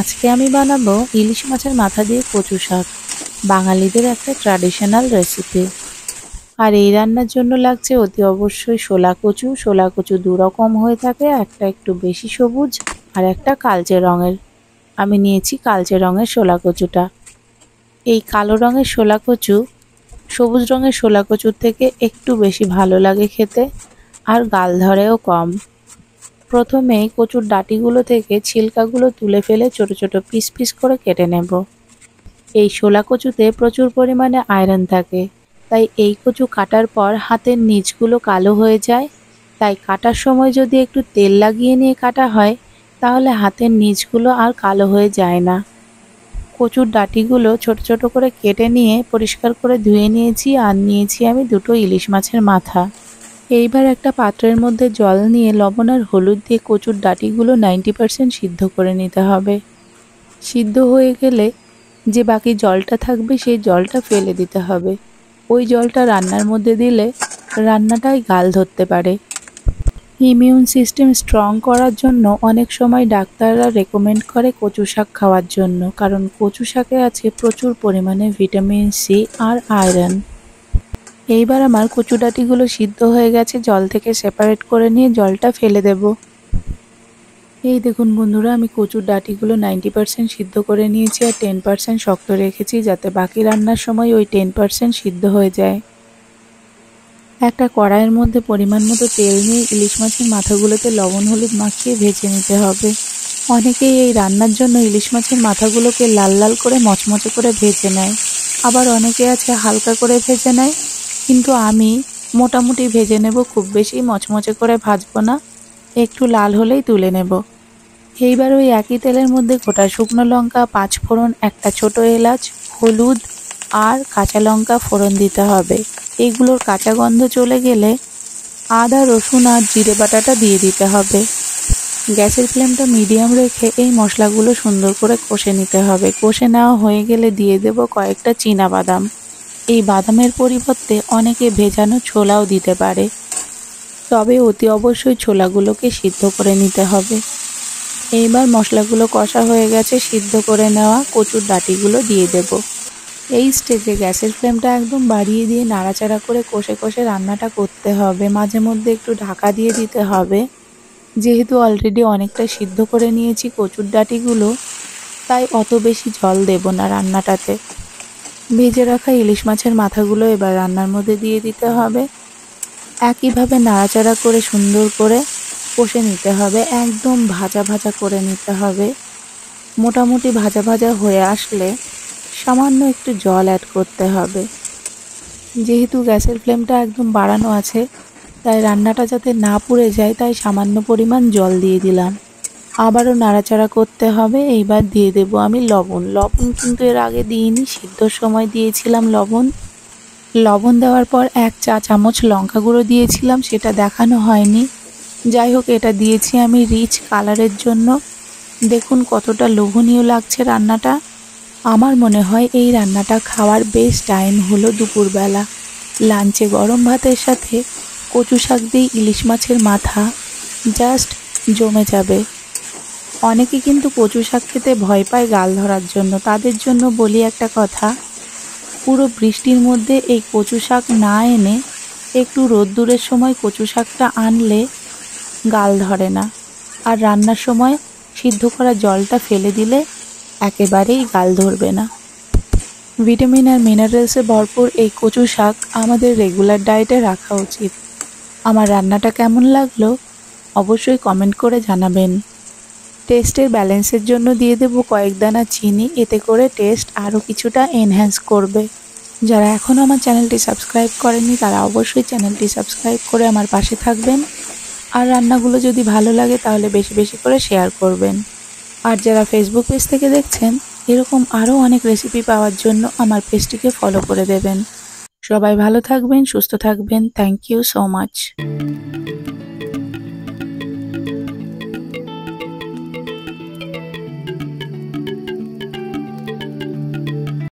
আজকে আমি বানাবো ইলিশ মাছের মাথা দিয়ে কচু শাক, বাঙালিদের একটা ট্র্যাডিশনাল রেসিপি। আর এই রান্নার জন্য লাগছে অতি অবশ্যই শোলা কচু। শোলা কচু দু রকম হয়ে থাকে, একটা একটু বেশি সবুজ আর একটা কালচে রঙের। আমি নিয়েছি কালচে রঙের শোলা কচুটা। এই কালো রঙের শোলা কচু সবুজ রঙের শোলা কচুর থেকে একটু বেশি ভালো লাগে খেতে, আর গাল ধরেও কম। প্রথমে কচুর ডাঁটিগুলো থেকে ছিলকাগুলো তুলে ফেলে ছোট ছোট পিস পিস করে কেটে নেব। এই শোলা কচুতে প্রচুর পরিমাণে আয়রন থাকে, তাই এই কচু কাটার পর হাতের নিচগুলো কালো হয়ে যায়। তাই কাটার সময় যদি একটু তেল লাগিয়ে নিয়ে কাটা হয়, তাহলে হাতের নিচগুলো আর কালো হয়ে যায় না। কচুর ডাঁটিগুলো ছোট ছোট করে কেটে নিয়ে পরিষ্কার করে ধুয়ে নিয়েছি, আর নিয়েছি আমি দুটো ইলিশ মাছের মাথা। এইবার একটা পাত্রের মধ্যে জল নিয়ে লবণ আর হলুদ দিয়ে কচুর ডাঁটিগুলো 90% সিদ্ধ করে নিতে হবে। সিদ্ধ হয়ে গেলে যে বাকি জলটা থাকবে সেই জলটা ফেলে দিতে হবে। ওই জলটা রান্নার মধ্যে দিলে রান্নাটাই গাল ধরতে পারে। ইমিউন সিস্টেম স্ট্রং করার জন্য অনেক সময় ডাক্তাররা রেকমেন্ড করে কচু শাক খাওয়ার জন্য, কারণ কচু শাকে আছে প্রচুর পরিমাণে ভিটামিন সি আর আয়রন। এইবার আমার কচু ডাঁটিগুলো সিদ্ধ হয়ে গেছে, জল থেকে সেপারেট করে নিয়ে জলটা ফেলে দেব। এই দেখুন বন্ধুরা, আমি কচুর ডাঁটিগুলো 90% সিদ্ধ করে নিয়েছি আর 10% শক্ত রেখেছি, যাতে বাকি রান্নার সময় ওই 10% সিদ্ধ হয়ে যায়। একটা কড়াইয়ের মধ্যে পরিমাণ মতো তেল নিয়ে ইলিশ মাছের মাথাগুলোতে লবণ হলুদ মাখিয়ে ভেজে নিতে হবে। অনেকেই এই রান্নার জন্য ইলিশ মাছের মাথাগুলোকে লাল লাল করে মচমচে করে ভেজে নেয়, আবার অনেকে আছে হালকা করে ভেজে নেয়, কিন্তু আমি মোটামুটি ভেজে নেব, খুব বেশি মচমচে করে ভাজবো না, একটু লাল হলেই তুলে নেব। এইবার ওই একই তেলের মধ্যে গোটা শুকনো লঙ্কা, 5 ফোড়ন, একটা ছোট এলাচ, হলুদ আর কাঁচা লঙ্কা ফোড়ন দিতে হবে। এইগুলোর কাঁচা গন্ধ চলে গেলে আদা রসুন আর জিরে বাটাটা দিয়ে দিতে হবে। গ্যাসের ফ্লেমটা মিডিয়াম রেখে এই মশলাগুলো সুন্দর করে কষে নিতে হবে। কষে নেওয়া হয়ে গেলে দিয়ে দেব কয়েকটা চীনা বাদাম। এই বাদামের পরিবর্তে অনেকে ভেজানো ছোলাও দিতে পারে, তবে অতি অবশ্যই ছোলাগুলোকে সিদ্ধ করে নিতে হবে। এইবার মশলাগুলো কষা হয়ে গেছে, সিদ্ধ করে নেওয়া কচুর ডাঁটিগুলো দিয়ে দেব। এই স্টেজে গ্যাসের ফ্লেমটা একদম বাড়িয়ে দিয়ে নাড়াচাড়া করে কষে কষে রান্নাটা করতে হবে। মাঝে মধ্যে একটু ঢাকা দিয়ে দিতে হবে। যেহেতু অলরেডি অনেকটা সিদ্ধ করে নিয়েছি কচুর ডাঁটিগুলো, তাই অত বেশি জল দেব না রান্নাটাতে। ভেজে রাখা ইলিশ মাছের মাথাগুলো এবার রান্নার মধ্যে দিয়ে দিতে হবে। একইভাবে নাড়াচাড়া করে সুন্দর করে কষে নিতে হবে, একদম ভাজা ভাজা করে নিতে হবে। মোটামুটি ভাজা ভাজা হয়ে আসলে সামান্য একটু জল অ্যাড করতে হবে। যেহেতু গ্যাসের ফ্লেমটা একদম বাড়ানো আছে, তাই রান্নাটা যাতে না পুড়ে যায়, তাই সামান্য পরিমাণ জল দিয়ে দিলাম। আবারও নাড়াচাড়া করতে হবে। এইবার দিয়ে দেব আমি লবণ। লবণ কিন্তু এর আগে দিইনি, সিদ্ধর সময় দিয়েছিলাম লবণ। লবণ দেওয়ার পর 1 চা চামচ লঙ্কা গুঁড়ো দিয়েছিলাম, সেটা দেখানো হয়নি। যাই হোক, এটা দিয়েছি আমি রিচ কালারের জন্য। দেখুন কতটা লোভনীয় লাগছে রান্নাটা। আমার মনে হয় এই রান্নাটা খাওয়ার বেস্ট টাইম হলো দুপুরবেলা। লাঞ্চে গরম ভাতের সাথে কচু শাক দিয়ে ইলিশ মাছের মাথা জাস্ট জমে যাবে। অনেকে কিন্তু কচু শাক খেতে ভয় পায় গাল ধরার জন্য, তাদের জন্য বলি একটা কথা, পুরো বৃষ্টির মধ্যে এই কচু শাক না এনে একটু রোদ্দুরের সময় কচু শাকটা আনলে গাল ধরে না। আর রান্নার সময় সিদ্ধ করা জলটা ফেলে দিলে একেবারেই গাল ধরবে না। ভিটামিন আর মিনারেলসে ভরপুর এই কচু শাক আমাদের রেগুলার ডায়েটে রাখা উচিত। আমার রান্নাটা কেমন লাগলো অবশ্যই কমেন্ট করে জানাবেন। টেস্টের ব্যালেন্সের জন্য দিয়ে দেব কয়েক দানা চিনি, এতে করে টেস্ট আরও কিছুটা এনহ্যান্স করবে। যারা এখনও আমার চ্যানেলটি সাবস্ক্রাইব করেনি তারা অবশ্যই চ্যানেলটি সাবস্ক্রাইব করে আমার পাশে থাকবেন। আর রান্নাগুলো যদি ভালো লাগে তাহলে বেশি বেশি করে শেয়ার করবেন। আর যারা ফেসবুক পেজ থেকে দেখছেন, এরকম আরও অনেক রেসিপি পাওয়ার জন্য আমার পেজটিকে ফলো করে দেবেন। সবাই ভালো থাকবেন, সুস্থ থাকবেন। Thank you so much.